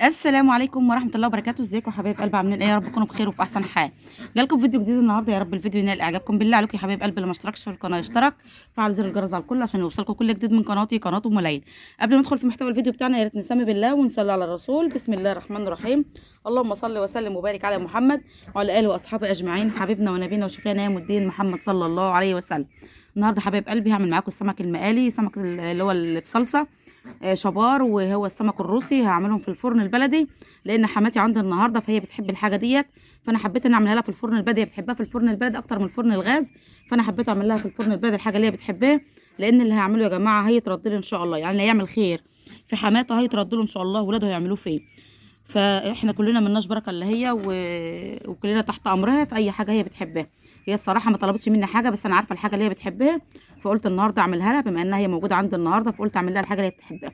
السلام عليكم ورحمه الله وبركاته. ازيكم يا حبايب قلب؟ عاملين ايه؟ يا رب تكونوا بخير وفي احسن حال. جالكم فيديو جديد النهارده، يا رب الفيديو ينال اعجابكم. بالله عليكم يا حبايب قلب اللي ما اشتركش في القناه يشترك، فعل زر الجرس على الكل عشان يوصلكم كل جديد من قناتي قناه ام ليلى. قبل ما ندخل في محتوى الفيديو بتاعنا، يا ريت نسمي بالله ونصلي على الرسول. بسم الله الرحمن الرحيم. اللهم صل وسلم وبارك على محمد وعلى اله واصحابه اجمعين، حبيبنا ونبينا وشفيعنا يوم الدين محمد صلى الله عليه وسلم. النهارده حبايب قلبي هعمل معاكم السمك المقالي، سمك اللي هو اللي في صلصه، شبار، وهو السمك الروسي. هعملهم في الفرن البلدي لان حماتي عندي النهارده، فهي بتحب الحاجه ديت، فانا حبيت ان اعملها لها في الفرن البلدي. هي بتحبها في الفرن البلدي اكتر من الفرن الغاز، فانا حبيت اعمل لها في الفرن البلدي الحاجه اللي هي بتحبها، لان اللي هعمله يا جماعه هيترد له ان شاء الله. يعني اللي هيعمل خير في حماته هيترد له ان شاء الله، ولاده هيعملوه فيه. فاحنا كلنا ملناش بركه الا هي وكلنا تحت امرها في اي حاجه هي بتحبها. هي الصراحه ما طلبتش مني حاجه، بس انا عارفه الحاجه اللي هي بتحبها، فقلت النهارده اعملها لها بما انها هي موجوده عندي النهارده، فقلت اعمل لها الحاجه اللي هي بتحبها.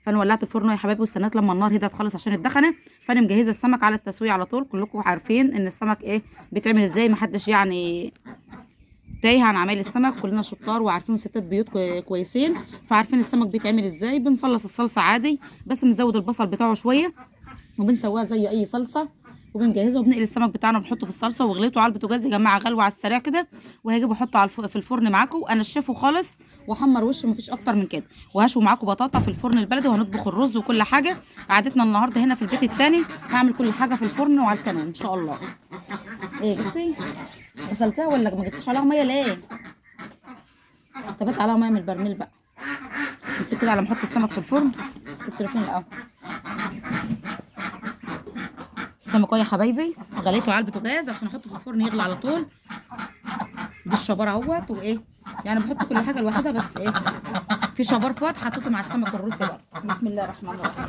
فانا ولعت الفرن يا حبايبي واستنيت لما النار هدت خالص عشان الدخنه. فانا مجهزه السمك على التسويه على طول. كلكم عارفين ان السمك ايه بيتعمل ازاي، محدش يعني تايه عن عمايل السمك، كلنا شطار وعارفين ستات بيوت كويسين، فعارفين السمك بيتعمل ازاي. بنصلص الصلصه عادي، بس بنزود البصل بتاعه شويه وبنسويها زي اي صلصه، وبنجهزها وبنقلي السمك بتاعنا وبنحطه في الصلصه. وغليته على البوتاجاز يا جماعه غلوه على السريع كده، وهجيبه احطه على في الفرن معاكم وانشفه خالص واحمر وشه، مفيش اكتر من كده. وهشوي معاكم بطاطا في الفرن البلدي، وهنطبخ الرز وكل حاجه. قعدتنا النهارده هنا في البيت التاني، هعمل كل حاجه في الفرن وعلى الكانون ان شاء الله. ايه جبتي؟ غسلتها ولا ما جبتيش عليها ميه ليه؟ طب هات عليها ميه من البرميل بقى. امسك كده على ما احط السمك في الفرن. امسك التليفون الاول. السمك يا حبايبي غليته على البوتاجاز عشان احطه في الفرن يغلي على طول. دي الشبار اهوت، وايه يعني بحط كل حاجه لوحدها، بس ايه في شبار فات حطيته مع السمك الروسي بقى. بسم الله الرحمن الرحيم.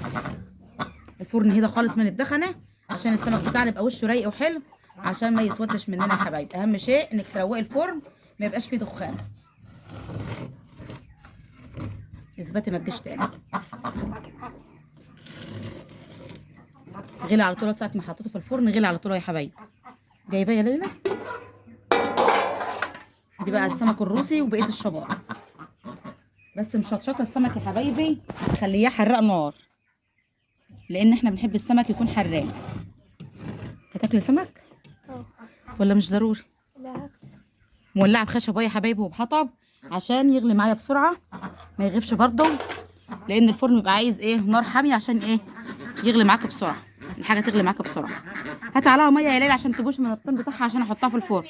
الفرن هدا خالص من الدخنه عشان السمك بتاعنا يبقى وشه رايق وحلو، عشان ما يسودش مننا يا حبايبي. اهم شيء انك تروقي الفرن ما يبقاش فيه دخان. اثبتي ما تجيش تاني. غلي على طول ساعه ما حطيته في الفرن، غلي على طول يا حبايبي. جايباه يا ليلى؟ دي بقى السمك الروسي وبقيه الشبار. بس مشطشطه السمك يا حبايبي، خلياه حراق نار، لان احنا بنحب السمك يكون حراق. هتاكلي سمك ولا مش ضروري؟ لا. مولعه بخشب يا حبايبي وبحطب عشان يغلي معايا بسرعه، ما يغيبش برضه، لان الفرن بيبقى عايز ايه نار حاميه عشان ايه يغلي معاك بسرعه، الحاجه تغلي معاك بسرعه. هات عليها ميه يا ليلى عشان تبوش من الطين بتاعها عشان احطها في الفرن.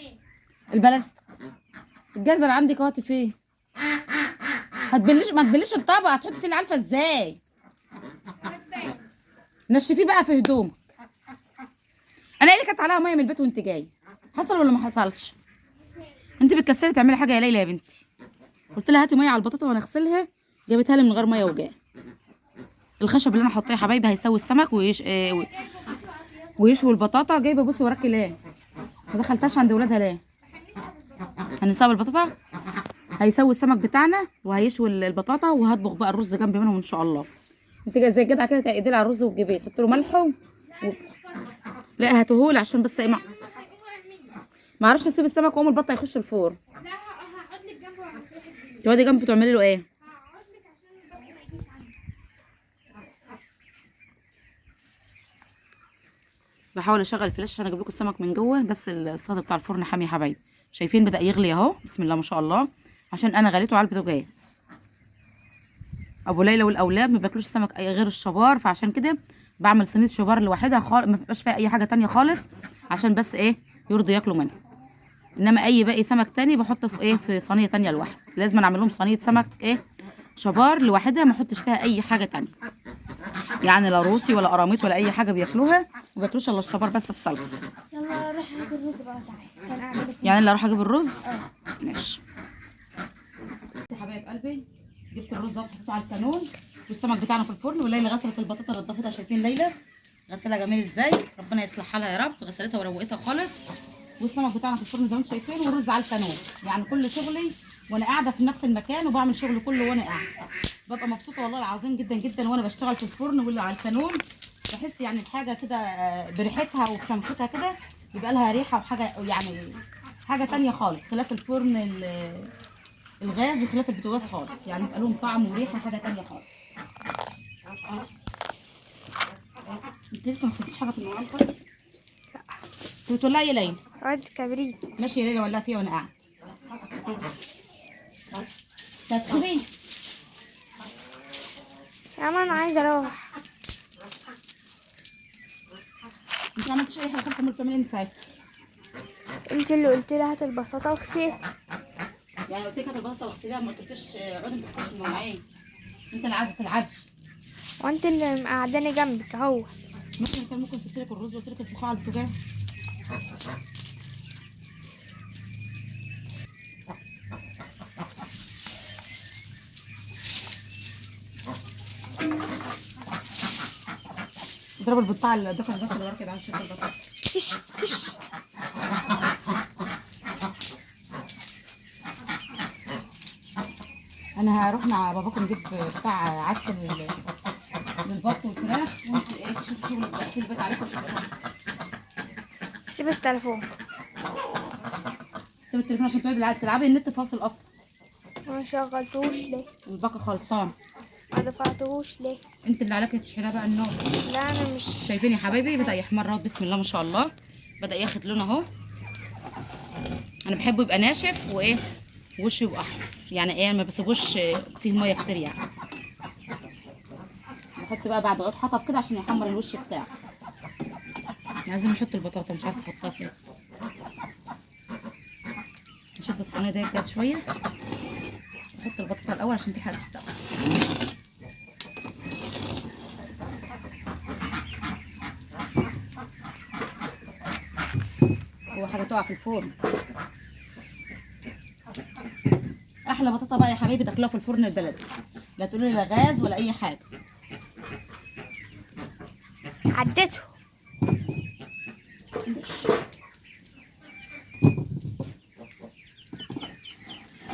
البلاستيك الجردل عندك اهوت فيه. ما تبليش الطبق، هتحطي فيه العلفه ازاي؟ نشفيه بقى في هدومك. انا قايله لك عليها ميه من البيت وانت جاي، حصل ولا ما حصلش؟ انت بتكسلي تعملي حاجه يا ليلى يا بنتي. قلت لها هاتي ميه على البطاطا وانا اغسلها، جابتها لي من غير ميه وجاء. الخشب اللي انا حطاه يا حبايبي هيسوي السمك ويشوي البطاطا. جايبه بصي وراكي ليه؟ ما دخلتهاش عند ولادها ليه؟ هنسوي البطاطا، هيسوي السمك بتاعنا وهيشوي البطاطا، وهطبخ بقى الرز جنبي منهم ان شاء الله. انت جايه زي كده تعقدي لي على الرز وتجيبيه تحطي له ملح لا هاتهولي عشان بس ايه ما اعرفش اسيب السمك واقوم البطه يخش الفرن. لا، هقعد لك جنبه وهعمل لك حاجه. تقعدي جنبه تعملي له ايه؟ هقعد لك عشان البط ما يجيش عندي. بحاول اشغل الفلاش عشان اجيب لكم السمك من جوه، بس الصاج بتاع الفرن حامي يا حبايبي. شايفين بدا يغلي اهو، بسم الله ما شاء الله، عشان انا غليته على البوتاجاز. ابو ليلى والاولاد ما بياكلوش سمك اي غير الشبار، فعشان كده بعمل صينيه شبار لوحدها خالص، ما بيبقاش فيها اي حاجه تانية خالص، عشان بس ايه يرضوا ياكلوا منها. انما اي باقي سمك تاني بحطه في ايه في صينيه تانية لوحده. لازم اعمل لهم صينيه سمك ايه شبار لوحدها، ما احطش فيها اي حاجه تانية، يعني لا روسي ولا قراميط ولا اي حاجه بياكلوها، ما بياكلوش الا الشبار بس في صلصه. يلا روح هات الرز بقى تعالى. كان قاعد لك. يعني اللي اروح اجيب الرز. ماشي يا حبايب قلبي، جبت الرز اهو حطيته على الكانون، والسمك بتاعنا في الفرن. وليلى غسلت البطاطا نضفتها، شايفين ليلى غسلها جميل ازاي، ربنا يصلح حالها يا رب. غسلتها وروقتها خالص، والسمك بتاعنا في الفرن زي ما انتم شايفين، والرز على الكانون. يعني كل شغلي وانا قاعده في نفس المكان، وبعمل شغل كله وانا قاعده. ببقى مبسوطه والله العظيم جدا جدا وانا بشتغل في الفرن واللي على الكانون. بحس يعني الحاجه كده بريحتها وبشمختها كده، يبقى لها ريحه وحاجه، يعني حاجه تانية خالص، خلاف الفرن الغاز وخلاف البوتاجاز خالص، يعني يبقى لهم طعم وريحه حاجه تانية خالص. انت لسه ما حطيتيش حاجه في النار خالص؟ لا. انت بتولعي يا ليلى؟ عود كبريت. ماشي يا ليلى، ولعي فيها وانا قاعده. تدخلي. يا ماما انا عايزه اروح. انت ما عملتش اي حاجه خالص، امال بتعملي ايه من ساعتها؟ انت اللي قلت لي هات البساطه واغسلها. يعني قلت لك هات البطاطا واغسليها، ما قلتلكيش اقعدي ما تغسليش المواعين. انت اللي قاعده ما تلعبش. وانت اللي مقعداني جنبك اهو. مثلا كان ممكن سبت لك الرز وقلت لك اطبخيه على البوتاجاز. اضرب البطاعه اللي دخل اللي ورا كده على شكل البطاطا. فيش فيش. انا هروح مع باباكم نجيب بتاع عدس للبط والفراخ، وانت ايه تشوفي شغلك بقى في البيت عليكم. سيب التليفون. سيب التليفون عشان تقعدي تلعبي، النت فاصل اصلا. ما شغلتوش ليه؟ الباقه خلصان. ما دفعتوش ليه؟ انت اللي عليك تشحنها بقى النار. لا انا مش شايفين يا حبايبي بدا يحمر اهو، بسم الله ما شاء الله، بدا ياخد لون اهو. انا بحبه يبقى ناشف وايه وشه يبقى احمر، يعني ايه ما بسيبوش فيه ميه كتير يعني. نحط بقى بعد عود حطب كده عشان يحمر الوش بتاعه. عايزين نحط البطاطا، مش عارفه احطها فين. نشد الصينيه دي كده شويه، نحط البطاطا الاول عشان تلحق تستوي. هو حاجه تقع في الفرن. احلى بطاطا بقى يا حبايبي تاكلوها في الفرن البلدي، لا تقولوا لي لا غاز ولا اي حاجه. عديته.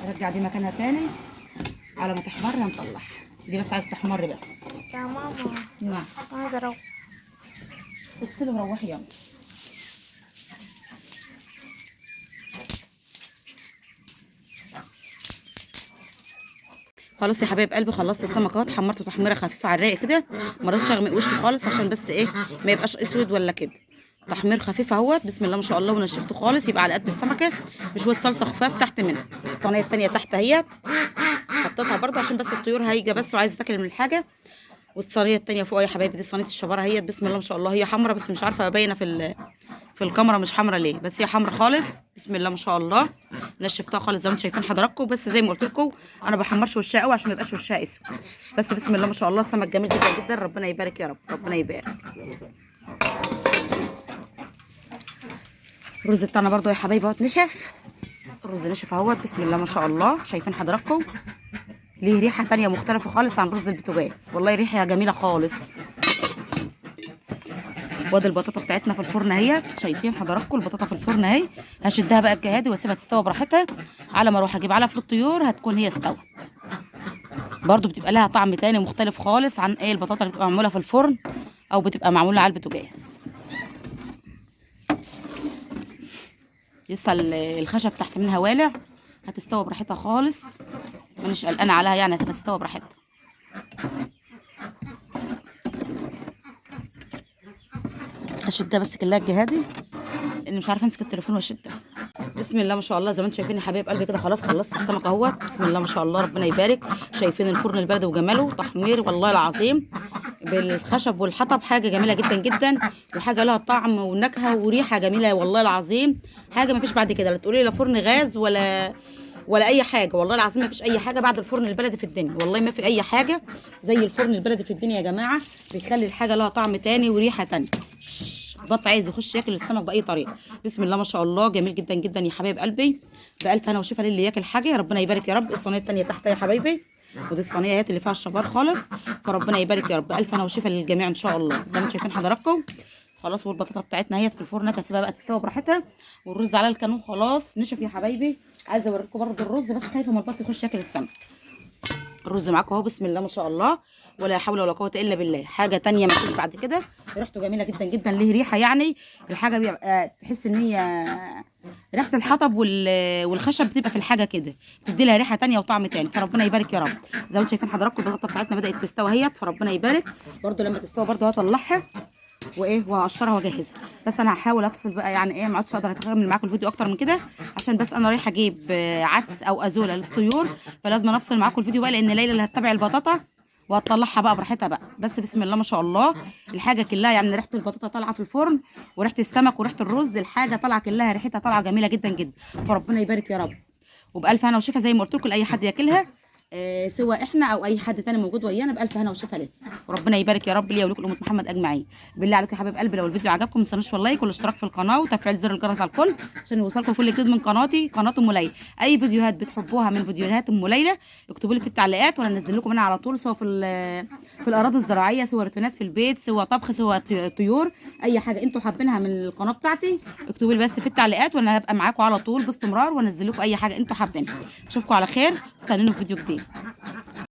نرجع دي مكانها تاني على ما تحمر هنطلعها. دي بس عايز تحمر بس. يا ماما نعم. عايزه اروح. تفصلي وروحي يلا. خلاص يا حبايب قلبي، خلصت السمك اهو، حمرته تحميره خفيفه على الرايق كده، ما رضيتش اغمق وشه خالص عشان بس ايه ما يبقاش اسود ولا كده. تحمير خفيف اهوت، بسم الله ما شاء الله، ونشفته خالص يبقى على قد السمكه، بشويه صلصه خفاف تحت منها. الصينيه التانيه تحت اهيت حطيتها برده عشان بس الطيور هايجه بس وعايزه تاكل من الحاجه. والصينيه التانيه فوق يا حبايبي دي صينيه الشباره اهيت، بسم الله ما شاء الله، هي حمرا بس مش عارفه باينه في الكاميرا مش حمرا ليه، بس هي حمرا خالص بسم الله ما شاء الله. نشفتها خالص زي ما انتم شايفين حضراتكم، بس زي ما قلت لكم انا ما بحمرش وشها قوي عشان ما يبقاش وشها اسود. بس بسم الله ما شاء الله السمك جميل جدا جدا، ربنا يبارك يا رب، ربنا يبارك. الرز بتاعنا برضو يا حبايبي اهوت نشف، الرز نشف اهوت بسم الله ما شاء الله، شايفين حضراتكم ليه ريحه ثانيه مختلفه خالص عن رز البوتاجاز، والله ريحه جميله خالص. وادي البطاطا بتاعتنا في الفرن اهي، شايفين حضراتكم البطاطا في الفرن اهي. هشدها بقى الجهادي واسيبها تستوي براحتها، على ما اروح اجيب علف للطيور هتكون هي استوت. برضو بتبقى لها طعم تاني مختلف خالص عن ايه البطاطا اللي بتبقى معموله في الفرن او بتبقى معموله على البوتاجاز. لسه الخشب تحت منها والع، هتستوي براحتها خالص، مانيش قلقانه عليها يعني، هسيبها تستوي براحتها. اشدها بس كلها الجهادي لان مش عارفه امسك التليفون واشدها. بسم الله ما شاء الله زي ما انتم شايفين يا حبايب قلبي كده، خلاص خلصت السمك اهوت بسم الله ما شاء الله، ربنا يبارك. شايفين الفرن البلدي وجماله تحمير والله العظيم بالخشب والحطب، حاجه جميله جدا جدا، وحاجه لها طعم ونكهه وريحه جميله والله العظيم، حاجه ما فيش بعد كده. لا تقولي لا فرن غاز ولا اي حاجه، والله العظيم ما فيش اي حاجه بعد الفرن البلدي في الدنيا، والله ما في اي حاجه زي الفرن البلدي في الدنيا يا جماعه، بيخلي الحاجه لها طعم تاني وريحه تانيه. البط عايز يخش ياكل السمك باي طريقه، بسم الله ما شاء الله جميل جدا جدا يا حبايب قلبي، بالف هنا وشفا للي ياكل حاجه، ربنا يبارك يا رب. الصينيه الثانيه تحت يا حبايبي، ودي الصينيه اهي اللي فيها الشبار خالص، فربنا يبارك يا رب، الف هنا وشفا للجميع ان شاء الله. زي ما انتم شايفين حضراتكم خلاص، والبطاطا بتاعتنا اهي في الفرن هسيبها بقى تستوي براحتها، والرز على الكانون خلاص نشف يا حبايبي. عايزه اوريكم برده الرز بس خايفه من البط يخش ياكل السمك. الرز معاكم اهو بسم الله ما شاء الله، ولا حول ولا قوه الا بالله، حاجه تانية ما فيش بعد كده، ريحته جميله جدا جدا، ليه ريحه يعني الحاجه بيبقى تحس ان هي ريحه الحطب والخشب بتبقى في الحاجه كده، بتدي لها ريحه تانية وطعم تاني، فربنا يبارك يا رب. زي ما انتم شايفين حضراتكم البطاطا بتاعتنا بدات تستوي اهيت، فربنا يبارك. برده لما تستوي برده هطلعها وايه وهقشرها واجهزها. بس انا هحاول افصل بقى يعني ايه، ما عادش اقدر اتكمل معاكم الفيديو اكتر من كده، عشان بس انا رايحه اجيب عدس او ازوله للطيور، فلازم افصل معاكم الفيديو بقى، لان ليلى اللي هتتابع البطاطا وهتطلعها بقى براحتها بقى. بس بسم الله ما شاء الله الحاجه كلها يعني ريحه البطاطا طالعه في الفرن، وريحه السمك وريحه الرز، الحاجه طالعه كلها ريحتها طالعه جميله جدا جدا. فربنا يبارك يا رب، وبألف هنا وشفا زي ما قلت لكم لاي حد ياكلها، سواء احنا او اي حد تاني موجود ويانا، بألف هنا وشفا ليه. وربنا يبارك يا رب ليا ولكم امه محمد اجمعين. بالله عليكم يا حبايب قلبي، لو الفيديو عجبكم ما تنسونوش اللايك والاشتراك في القناه وتفعيل زر الجرس على الكل، عشان يوصلكم كل جديد من قناتي قناه ام ليلى. اي فيديوهات بتحبوها من فيديوهات ام ليلى اكتبوا لي في التعليقات، وانا انزل لكم منها على طول، سواء في الاراضي الزراعيه، سواء روتينات في البيت، سواء طبخ، سواء طيور، اي حاجه انتوا حابينها من القناه بتاعتي اكتبوا لي بس في التعليقات، وانا هبقى معاكم على طول باستمرار، وانزل لكم اي حاجه انتوا حابينها. اشوفكم على خير، استنوني في فيديو جديد.